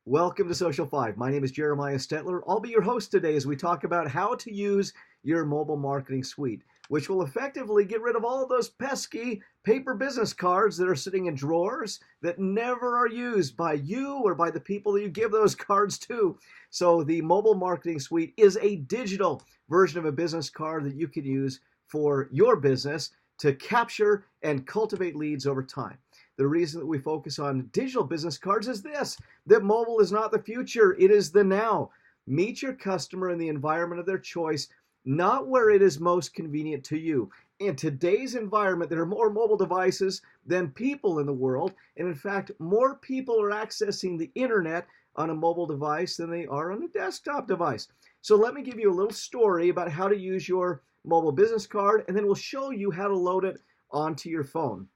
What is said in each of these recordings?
Welcome to Social 5. My name is Jeremiah Stetler. I'll be your host today as we talk about how to use your mobile marketing suite, which will effectively get rid of all of those pesky paper business cards that are sitting in drawers that never are used by you or by the people that you give those cards to. So the mobile marketing suite is a digital version of a business card that you can use for your business to capture and cultivate leads over time. The reason that we focus on digital business cards is this: that mobile is not the future, it is the now. Meet your customer in the environment of their choice, not where it is most convenient to you. In today's environment, there are more mobile devices than people in the world. And in fact, more people are accessing the internet on a mobile device than they are on a desktop device. So let me give you a little story about how to use your mobile business card, and then we'll show you how to load it onto your phone.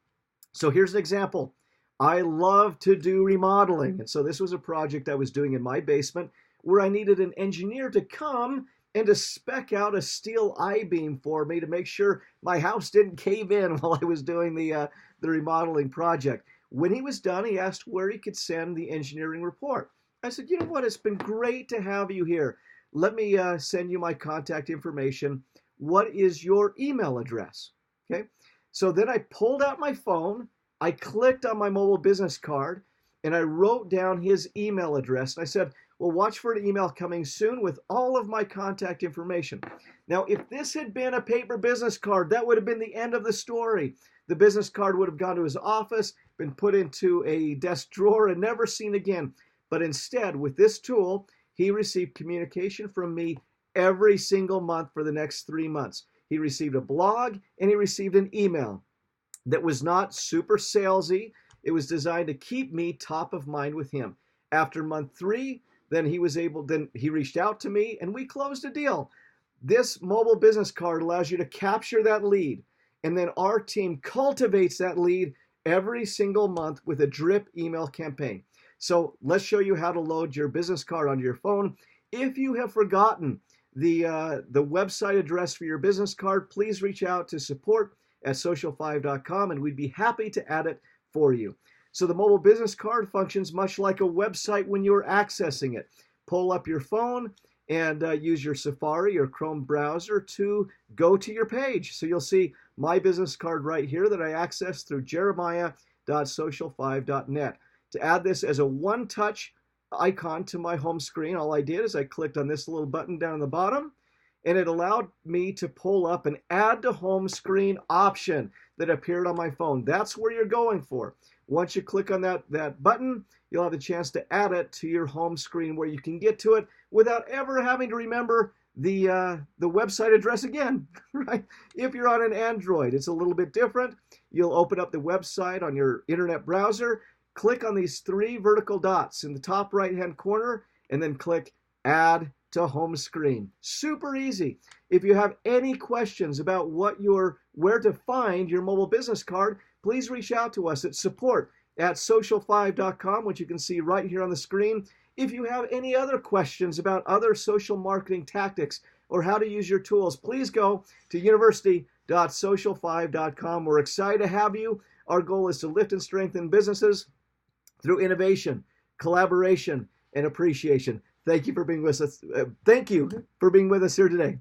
So here's an example. I love to do remodeling. And so this was a project I was doing in my basement where I needed an engineer to come and to spec out a steel I-beam for me to make sure my house didn't cave in while I was doing the remodeling project. When he was done, he asked where he could send the engineering report. I said, you know what? It's been great to have you here. Let me send you my contact information. What is your email address? Okay. So then I pulled out my phone, I clicked on my mobile business card, and I wrote down his email address. And I said, well, watch for an email coming soon with all of my contact information. Now, if this had been a paper business card, that would have been the end of the story. The business card would have gone to his office, been put into a desk drawer, and never seen again. But instead, with this tool, he received communication from me every single month for the next 3 months. He received a blog and he received an email that was not super salesy. It was designed to keep me top of mind with him. After month 3, then he reached out to me and we closed a deal. This mobile business card allows you to capture that lead, and then our team cultivates that lead every single month with a drip email campaign. So let's show you how to load your business card onto your phone. If you have forgotten the website address for your business card, please reach out to support@social5.com and we'd be happy to add it for you. So the mobile business card functions much like a website when you're accessing it. Pull up your phone and use your Safari or Chrome browser to go to your page. So you'll see my business card right here that I access through jeremiah.social5.net. To add this as a one-touch icon to my home screen, all I did is I clicked on this little button down on the bottom, and it allowed me to pull up an add to home screen option that appeared on my phone. That's where you're going for. Once you click on that button, you'll have the chance to add it to your home screen where you can get to it without ever having to remember the website address again, right? If you're on an Android, it's a little bit different. You'll open up the website on your internet browser, click on these 3 vertical dots in the top right-hand corner, and then click Add to Home Screen. Super easy. If you have any questions about where to find your mobile business card, please reach out to us at support@social5.com, which you can see right here on the screen. If you have any other questions about other social marketing tactics or how to use your tools, please go to university.social5.com. We're excited to have you. Our goal is to lift and strengthen businesses through innovation, collaboration, and appreciation. Thank you for being with us. Thank you for being with us here today.